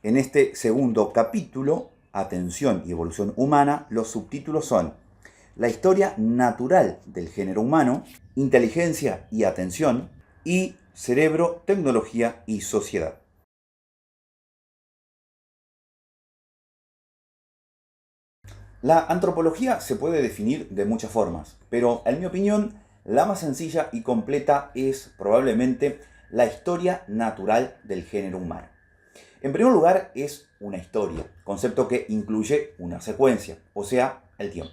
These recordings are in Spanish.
En este segundo capítulo, Atención y evolución humana, los subtítulos son La historia natural del género humano, Inteligencia y atención, y Cerebro, tecnología y sociedad. La antropología se puede definir de muchas formas, pero en mi opinión, la más sencilla y completa es probablemente la historia natural del género humano. En primer lugar, es una historia, concepto que incluye una secuencia, o sea, el tiempo,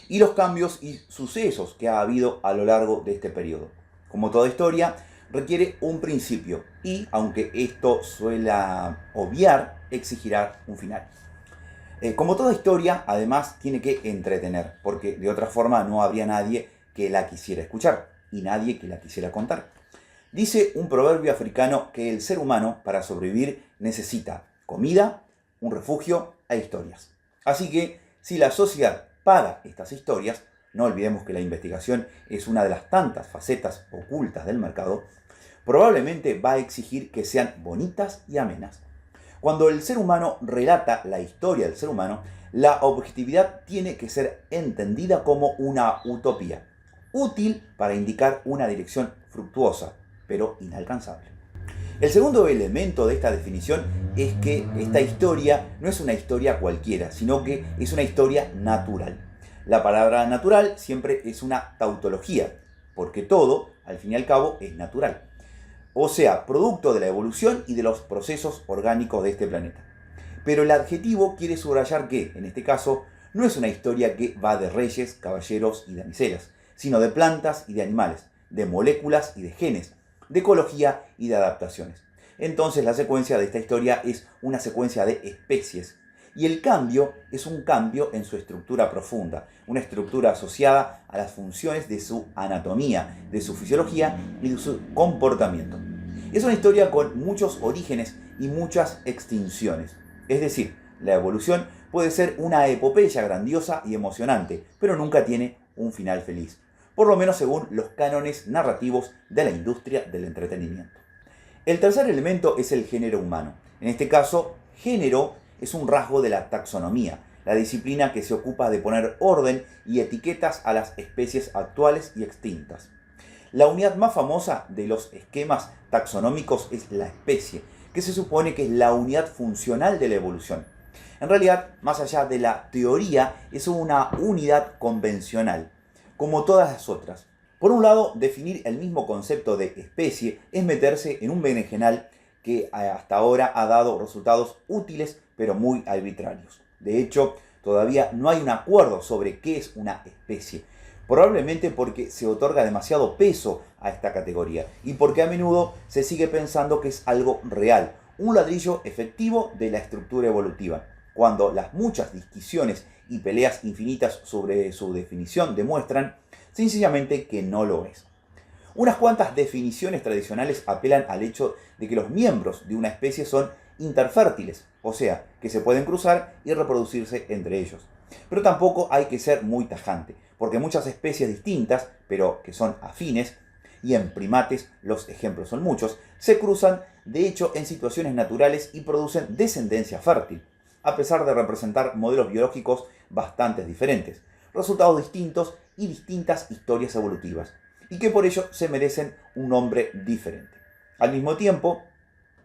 y los cambios y sucesos que ha habido a lo largo de este periodo. Como toda historia, requiere un principio y, aunque esto suela obviar, exigirá un final. Como toda historia, además, tiene que entretener, porque de otra forma no habría nadie que la quisiera escuchar y nadie que la quisiera contar. Dice un proverbio africano que el ser humano, para sobrevivir, necesita comida, un refugio e historias. Así que, si la sociedad paga estas historias, no olvidemos que la investigación es una de las tantas facetas ocultas del mercado, probablemente va a exigir que sean bonitas y amenas. Cuando el ser humano relata la historia del ser humano, la objetividad tiene que ser entendida como una utopía, útil para indicar una dirección fructuosa, pero inalcanzable. El segundo elemento de esta definición es que esta historia no es una historia cualquiera, sino que es una historia natural. La palabra natural siempre es una tautología, porque todo, al fin y al cabo, es natural. O sea, producto de la evolución y de los procesos orgánicos de este planeta. Pero el adjetivo quiere subrayar que, en este caso, no es una historia que va de reyes, caballeros y damiselas, sino de plantas y de animales, de moléculas y de genes, de ecología y de adaptaciones. Entonces la secuencia de esta historia es una secuencia de especies. Y el cambio es un cambio en su estructura profunda, una estructura asociada a las funciones de su anatomía, de su fisiología y de su comportamiento. Es una historia con muchos orígenes y muchas extinciones. Es decir, la evolución puede ser una epopeya grandiosa y emocionante, pero nunca tiene un final feliz, por lo menos según los cánones narrativos de la industria del entretenimiento. El tercer elemento es el género humano. En este caso, género es un rasgo de la taxonomía, la disciplina que se ocupa de poner orden y etiquetas a las especies actuales y extintas. La unidad más famosa de los esquemas taxonómicos es la especie, que se supone que es la unidad funcional de la evolución. En realidad, más allá de la teoría, es una unidad convencional, como todas las otras. Por un lado, definir el mismo concepto de especie es meterse en un berenjenal que hasta ahora ha dado resultados útiles pero muy arbitrarios. De hecho, todavía no hay un acuerdo sobre qué es una especie, probablemente porque se otorga demasiado peso a esta categoría y porque a menudo se sigue pensando que es algo real, un ladrillo efectivo de la estructura evolutiva, cuando las muchas discusiones y peleas infinitas sobre su definición demuestran sencillamente que no lo es. Unas cuantas definiciones tradicionales apelan al hecho de que los miembros de una especie son interfértiles, o sea, que se pueden cruzar y reproducirse entre ellos. Pero tampoco hay que ser muy tajante, porque muchas especies distintas, pero que son afines, y en primates los ejemplos son muchos, se cruzan de hecho en situaciones naturales y producen descendencia fértil, a pesar de representar modelos biológicos bastante diferentes, resultados distintos y distintas historias evolutivas, y que por ello se merecen un nombre diferente. Al mismo tiempo,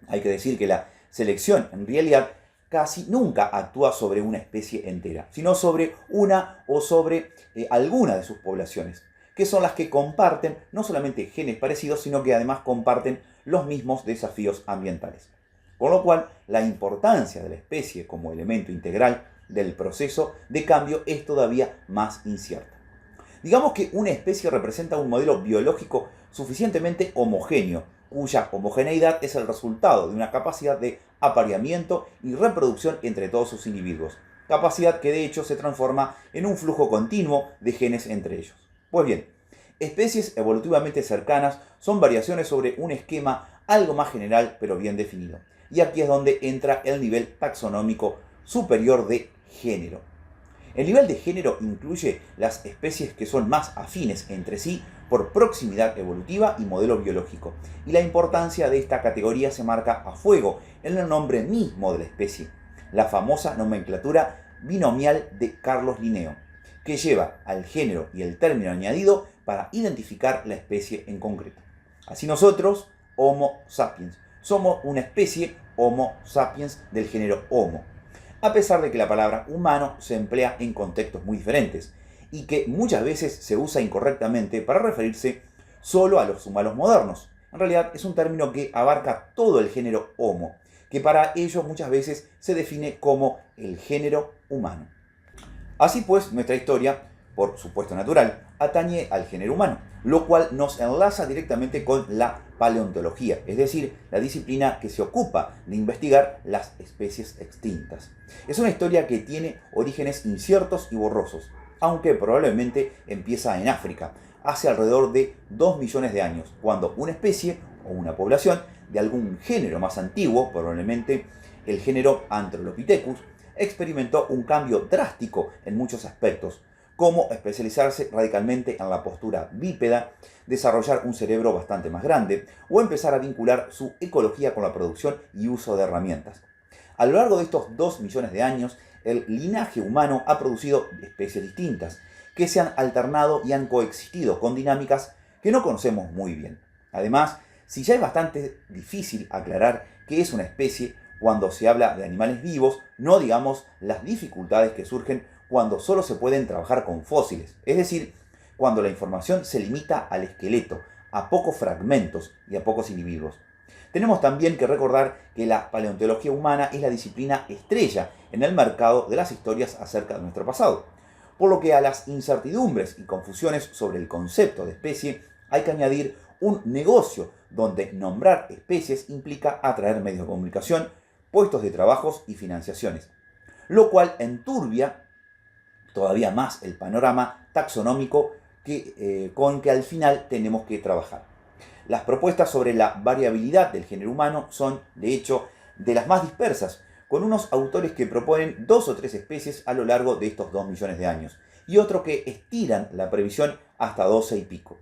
hay que decir que la selección en realidad casi nunca actúa sobre una especie entera, sino sobre una o sobre alguna de sus poblaciones, que son las que comparten no solamente genes parecidos, sino que además comparten los mismos desafíos ambientales. Con lo cual, la importancia de la especie como elemento integral del proceso de cambio es todavía más incierta. Digamos que una especie representa un modelo biológico suficientemente homogéneo, cuya homogeneidad es el resultado de una capacidad de apareamiento y reproducción entre todos sus individuos, capacidad que de hecho se transforma en un flujo continuo de genes entre ellos. Pues bien, especies evolutivamente cercanas son variaciones sobre un esquema algo más general pero bien definido, y aquí es donde entra el nivel taxonómico superior de género. El nivel de género incluye las especies que son más afines entre sí por proximidad evolutiva y modelo biológico, y la importancia de esta categoría se marca a fuego en el nombre mismo de la especie, la famosa nomenclatura binomial de Carlos Linneo, que lleva al género y el término añadido para identificar la especie en concreto. Así nosotros, Homo sapiens, somos una especie Homo sapiens del género Homo, a pesar de que la palabra humano se emplea en contextos muy diferentes y que muchas veces se usa incorrectamente para referirse solo a los humanos modernos. En realidad es un término que abarca todo el género Homo, que para ello muchas veces se define como el género humano. Así pues, nuestra historia, por supuesto natural, atañe al género humano, lo cual nos enlaza directamente con la paleontología, es decir, la disciplina que se ocupa de investigar las especies extintas. Es una historia que tiene orígenes inciertos y borrosos, aunque probablemente empieza en África, hace alrededor de 2 millones de años, cuando una especie o una población de algún género más antiguo, probablemente el género Australopithecus, experimentó un cambio drástico en muchos aspectos, como especializarse radicalmente en la postura bípeda, desarrollar un cerebro bastante más grande o empezar a vincular su ecología con la producción y uso de herramientas. A lo largo de estos 2 millones de años, el linaje humano ha producido especies distintas, que se han alternado y han coexistido con dinámicas que no conocemos muy bien. Además, si ya es bastante difícil aclarar qué es una especie cuando se habla de animales vivos, no digamos las dificultades que surgen cuando solo se pueden trabajar con fósiles, es decir, cuando la información se limita al esqueleto, a pocos fragmentos y a pocos individuos. Tenemos también que recordar que la paleontología humana es la disciplina estrella en el mercado de las historias acerca de nuestro pasado, por lo que a las incertidumbres y confusiones sobre el concepto de especie hay que añadir un negocio donde nombrar especies implica atraer medios de comunicación, puestos de trabajos y financiaciones, lo cual enturbia todavía más el panorama taxonómico con que al final tenemos que trabajar. Las propuestas sobre la variabilidad del género humano son, de hecho, de las más dispersas, con unos autores que proponen 2 o 3 especies a lo largo de estos 2 millones de años, y otros que estiran la previsión hasta 12 y pico.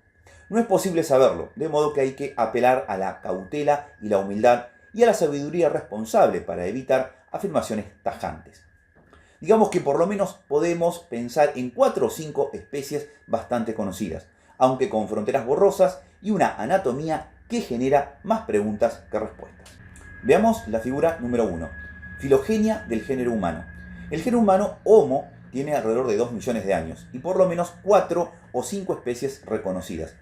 No es posible saberlo, de modo que hay que apelar a la cautela y la humildad y a la sabiduría responsable para evitar afirmaciones tajantes. Digamos que por lo menos podemos pensar en 4 o 5 especies bastante conocidas, aunque con fronteras borrosas y una anatomía que genera más preguntas que respuestas. Veamos la figura número 1, filogenia del género humano. El género humano Homo tiene alrededor de 2 millones de años y por lo menos 4 o 5 especies reconocidas.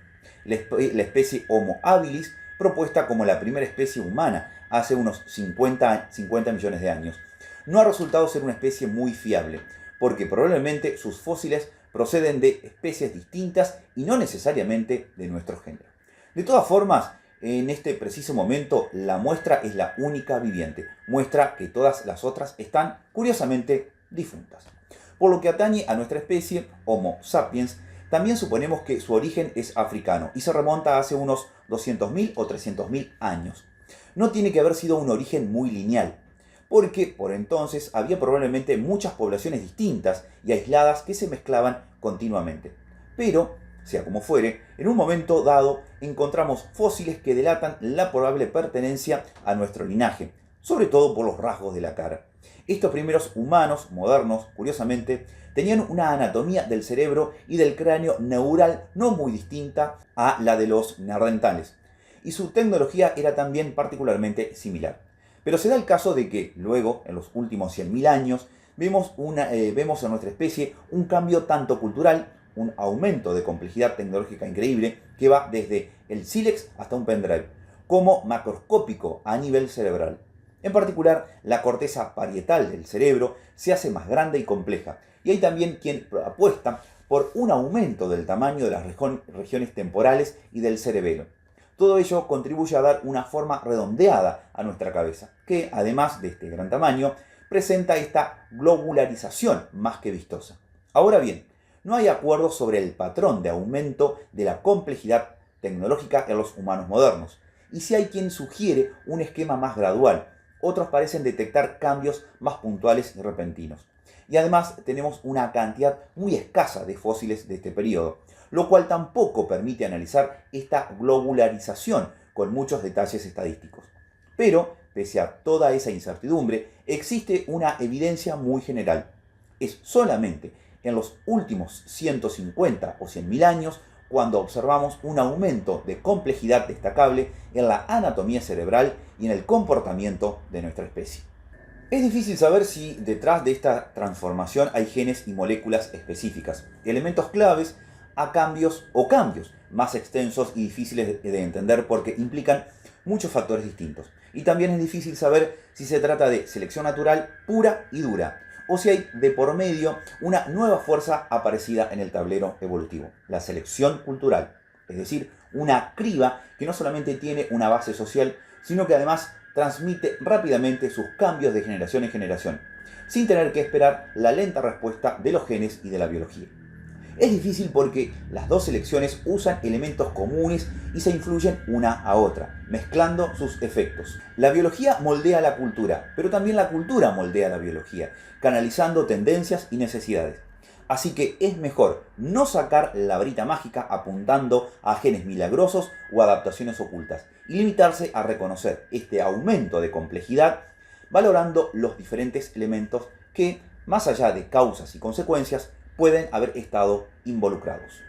La especie Homo habilis, propuesta como la primera especie humana hace unos 50 millones de años, no ha resultado ser una especie muy fiable, porque probablemente sus fósiles proceden de especies distintas y no necesariamente de nuestro género. De todas formas, en este preciso momento la muestra es la única viviente, muestra que todas las otras están curiosamente difuntas. Por lo que atañe a nuestra especie, Homo sapiens, también suponemos que su origen es africano y se remonta a hace unos 200.000 o 300.000 años. No tiene que haber sido un origen muy lineal, porque por entonces había probablemente muchas poblaciones distintas y aisladas que se mezclaban continuamente. Pero, sea como fuere, en un momento dado encontramos fósiles que delatan la probable pertenencia a nuestro linaje, sobre todo por los rasgos de la cara. Estos primeros humanos modernos, curiosamente, tenían una anatomía del cerebro y del cráneo neural no muy distinta a la de los neandertales, y su tecnología era también particularmente similar. Pero se da el caso de que luego, en los últimos 100.000 años, vemos en nuestra especie un cambio tanto cultural, un aumento de complejidad tecnológica increíble que va desde el sílex hasta un pendrive, como macroscópico a nivel cerebral. En particular, la corteza parietal del cerebro se hace más grande y compleja, y hay también quien apuesta por un aumento del tamaño de las regiones temporales y del cerebelo. Todo ello contribuye a dar una forma redondeada a nuestra cabeza, que además de este gran tamaño, presenta esta globularización más que vistosa. Ahora bien, no hay acuerdo sobre el patrón de aumento de la complejidad tecnológica en los humanos modernos, y si hay quien sugiere un esquema más gradual, otros parecen detectar cambios más puntuales y repentinos. y además tenemos una cantidad muy escasa de fósiles de este periodo, lo cual tampoco permite analizar esta globularización con muchos detalles estadísticos. Pero, pese a toda esa incertidumbre, existe una evidencia muy general. Es solamente en los últimos 150 o 100.000 años cuando observamos un aumento de complejidad destacable en la anatomía cerebral y en el comportamiento de nuestra especie. Es difícil saber si detrás de esta transformación hay genes y moléculas específicas, elementos claves a cambios más extensos y difíciles de entender porque implican muchos factores distintos. Y también es difícil saber si se trata de selección natural pura y dura, o si hay de por medio una nueva fuerza aparecida en el tablero evolutivo, la selección cultural, es decir, una criba que no solamente tiene una base social, sino que además transmite rápidamente sus cambios de generación en generación, sin tener que esperar la lenta respuesta de los genes y de la biología. Es difícil porque las dos selecciones usan elementos comunes y se influyen una a otra, mezclando sus efectos. La biología moldea la cultura, pero también la cultura moldea la biología, canalizando tendencias y necesidades. Así que es mejor no sacar la varita mágica apuntando a genes milagrosos o adaptaciones ocultas y limitarse a reconocer este aumento de complejidad valorando los diferentes elementos que, más allá de causas y consecuencias, pueden haber estado involucrados.